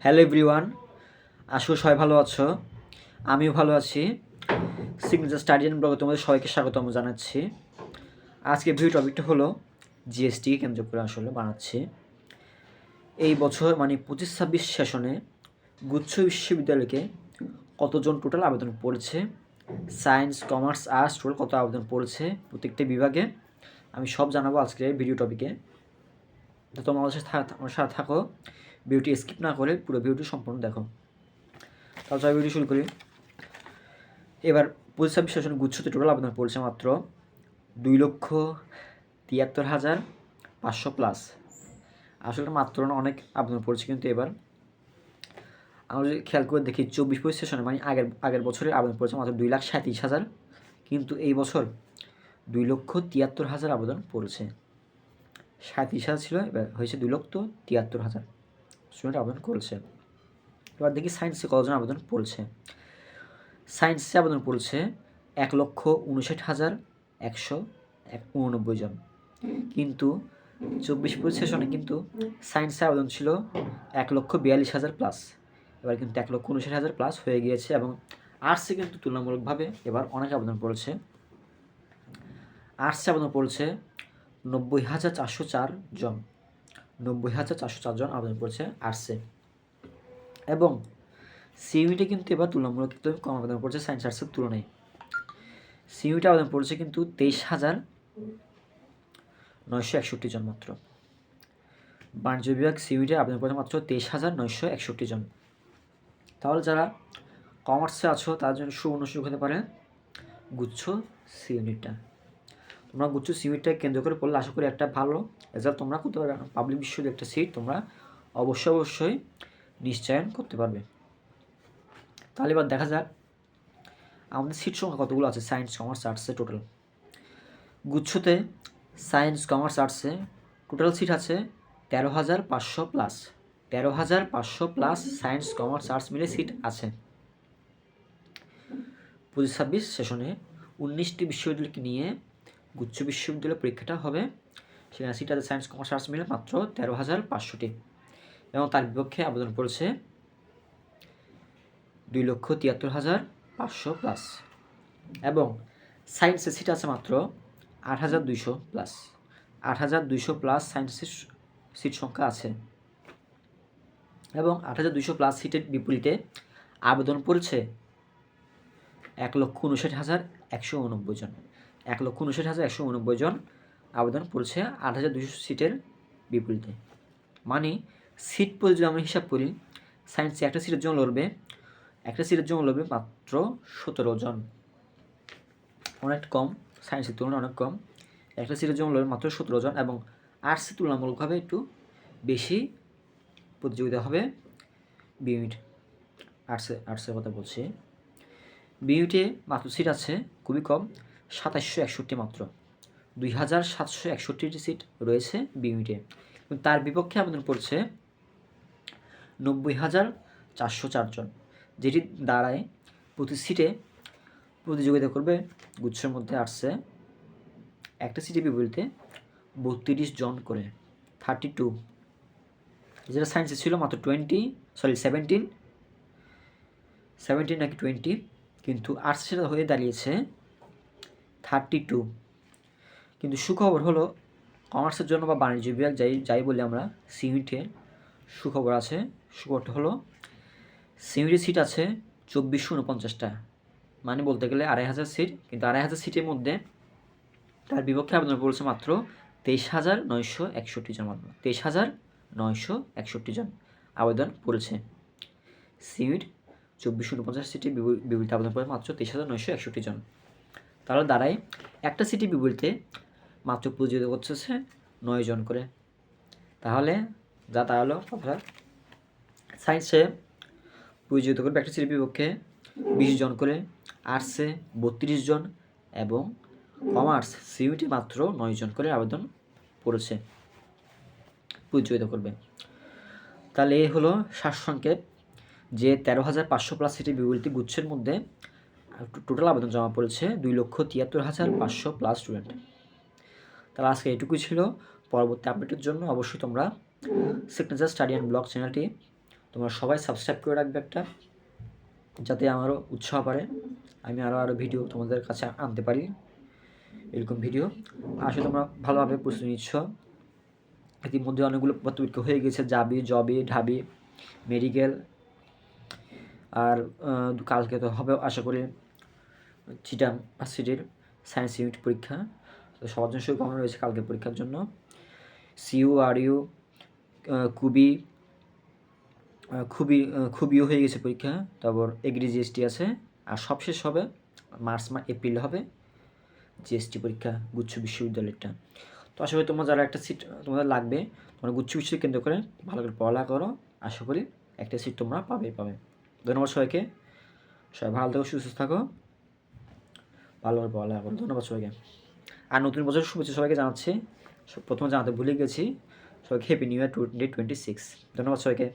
Hello everyone, আশা করি সবাই ভালো আছো। আমিও ভালো আছি। সিগনেচার স্টাডি অ্যান্ড ব্লগে তোমাদের সবাইকে স্বাগতম জানাচ্ছি। আজকে ভিডিও টপিকটা হলো জিএসটি কেন্দ্র করে আসলে বানাচ্ছি। এই বছর মানে 25-26 সেশনে গুচ্ছ বিশ্ববিদ্যালয়কে কতজন টোটাল আবেদন পড়েছে, সায়েন্স, কমার্স, আর্টস টোটাল কত আবেদন পড়েছে প্রত্যেকটা বিভাগে, আমি সব জানাবো আজকের ভিডিও টপিকে। তো তোমরা আমার সাথে থাকো, ভিডিওটি স্কিপ না করে পুরো ভিডিওটি সম্পূর্ণ দেখো। তাহলে চলো ভিডিও শুরু করি। এবার 25-26 সেশনে গুচ্ছতে টোটাল আবেদন পড়েছে মাত্র 2,73,500 প্লাস। আসলে মাত্র না, অনেক আবেদন পড়েছে। কিন্তু এবার আমরা যদি খেয়াল করে দেখি 24-25 সেশনে মানে আগের বছরের আবেদন পড়েছে মাত্র 2,37,000, কিন্তু এই বছর 2,73,000 আবেদন পড়েছে। 37,000 ছিল, এবার হয়েছে 2,73,000 স্টুডেন্ট আবেদন করেছে। এবার দেখি সায়েন্সে কতজন আবেদন পড়েছে। সায়েন্সে আবেদন পড়েছে 1,59,189 জন, কিন্তু 24-25 সেশনে কিন্তু সায়েন্সে আবেদন ছিল 1,42,000 প্লাস। এবার কিন্তু 1,59,000 প্লাস হয়ে গিয়েছে। এবং আর্টসে কিন্তু তুলনামূলকভাবে এবার অনেক আবেদন পড়েছে। আর্টসে আবেদন পড়েছে 90,404 জন, 90,404 জন আবেদন পড়েছে আর্টসে। এবং সিইউইতে কিন্তু এবার তুলনামূলক কম আবেদন পড়েছে সায়েন্স আর্টসের তুলনায়। সিইউইতে আবেদন পড়েছে কিন্তু 23,961 জন মাত্র। বাণিজ্য বিভাগ সিইউইতে আবেদন পড়েছে মাত্র 23,961 জন। তাহলে যারা কমার্সে আছো তার জন্য সুবর্ণ সুযোগ হতে পারে গুচ্ছ সিইউনিটটা। তোমরা গুচ্ছ সিইউনিটটা কেন্দ্র করে পড়লে আশা করি একটা ভালো রেজাল্ট তোমরা করতে পারবে। পাবলিক বিশ্ববিদ্যালয়ের একটা সিট তোমরা অবশ্যই নিশ্চয়ন করতে পারবে। তাহলে এবার দেখা যাক আমাদের সিট সংখ্যা কতগুলো আছে সায়েন্স, কমার্স, আর্টসে টোটাল। গুচ্ছতে সায়েন্স, কমার্স, আর্টসে টোটাল সিট আছে 13,500 plus. 13,500 plus science, commerce, arts মিলে সিট আছে। 25-26 সেশনে 19টি বিশ্ববিদ্যালয়কে নিয়ে গুচ্ছ বিশ্ববিদ্যালয় পরীক্ষাটা হবে। সেখানে সিট আছে সায়েন্স, কমার্স, আর্টস মিলে মাত্র 13,500টি। এবং তার বিপক্ষে আবেদন পড়েছে 2,73,500 প্লাস। এবং সায়েন্সের সিট আছে মাত্র 8,200 প্লাস। 8,200 প্লাস সায়েন্সের সিট সংখ্যা আছে। এবং 8,200 প্লাস সিটের বিপরীতে আবেদন পড়েছে 1,59,189 জন। 1,59,189 জন আবেদন পড়েছে 8,200 সিটের বিপরীতে। মানে সিট প্রতি যদি আমরা হিসাব করি, সায়েন্সে একটা সিটের জন্য লড়বে মাত্র 17 জন। অনেক কম, সায়েন্সের তুলনায় অনেক কম। একটা সিটের জন্য লড়বে মাত্র 17 জন। এবং আর্টসের তুলনামূলকভাবে একটু বেশি প্রতিযোগিতা হবে বিইউইট। আর্টসের কথা বলছি। বিইউইটে মাত্র সিট আছে খুবই কম, 2,761 মাত্র। 2,761টি সিট রয়েছে বিইউইটে। এবং তার বিপক্ষে আবেদন পড়ছে 90,404 জন, যেটি দ্বারায় প্রতি সিটে প্রতিযোগিতা করবে গুচ্ছের মধ্যে আর্টসে একটা সিটের বিপরীতে 32 জন করে, 32। যেটা সায়েন্সে ছিল মাত্র 17 নাকি 20, কিন্তু আর্টস সেটা হয়ে দাঁড়িয়েছে 32। কিন্তু সুখবর হলো কমার্সের জন্য বা বাণিজ্য বিভাগ যাই বলি আমরা, সিইউইটে সুখবর আছে। সুখবরটা হলো সিইউইটে সিট আছে 2,449টা, মানে বলতে গেলে 2,500 সিট। কিন্তু 2,500 সিটের মধ্যে তার বিপক্ষে আবেদন পড়েছে মাত্র 23,961 জন। মাত্র 23,961 জন আবেদন পড়েছে। সিইউইট 2,450 সিটের বিপরীতে আবেদন পড়ে মাত্র 23,961 জন। তাহলে দাঁড়ায় একটা সিটের বিপরীতে মাত্র প্রতিযোগিতা করতেছে 9 জন করে। তাহলে হলো কথা, সায়েন্সে প্রতিযোগিতা করবে একটা সিটের বিপক্ষে 20 জন করে, আর্টসে 32 জন, এবং কমার্স সিইউইটে মাত্র 9 জন করে আবেদন পড়েছে, প্রতিযোগিতা করবে। তাহলে এই হলো সারসংক্ষেপ যে 13,500 প্লাস সিটের বিপরীতে গুচ্ছের মধ্যে টোটাল আবেদন জমা পড়েছে 2,73,500 প্লাস স্টুডেন্ট। তাহলে আজকে এটুকুই ছিল। পরবর্তী আপডেটের জন্য অবশ্যই তোমরা সিগনেচার স্টাডি অ্যান্ড ব্লগ চ্যানেলটি তোমরা সবাই সাবস্ক্রাইব করে রাখবে একটা, যাতে আমারও উৎসাহ বাড়ে, আমি আরও ভিডিও তোমাদের কাছে আনতে পারি এরকম ভিডিও। আসলে তোমরা ভালোভাবে প্রস্তুতি নিচ্ছ। ইতিমধ্যে অনেকগুলো পরীক্ষা হয়ে গেছে, জাবি, জবি, ঢাবি, মেডিকেল, আর কালকে তো হবে আশা করি চিটাং ভার্সিটির সায়েন্স ইউনিট পরীক্ষা। তো সবার জন্য শুভকামনা রয়েছে কালকে পরীক্ষার জন্য। সিইউ আর ইউ খুবইও হয়ে গেছে পরীক্ষা, তারপর এগ্রি জিএসটি আছে, আর সবশেষ হবে মার্চ এপ্রিল হবে জিএসটি পরীক্ষা গুচ্ছ বিশ্ববিদ্যালয়টা। তো আশা করি তোমরা যারা একটা সিট তোমাদের লাগবে, তোমরা গুচ্ছ বিশ্ববিদ্যালয় কেন্দ্র করে ভালো করে পড়ালেখা করো, আশা করি একটা সিট তোমরা পাবে। ধন্যবাদ সবাইকে, সবাই ভালো থাকো, সুস্থ থাকো, ভালো করে পড়ালেখা করো। ধন্যবাদ সবাইকে। আর নতুন বছর শুভেচ্ছা সবাইকে জানাচ্ছি, প্রথমে জানাতে ভুলে গেছি। সবাইকে হ্যাপি নিউ ইয়ার 2026। ধন্যবাদ সবাইকে।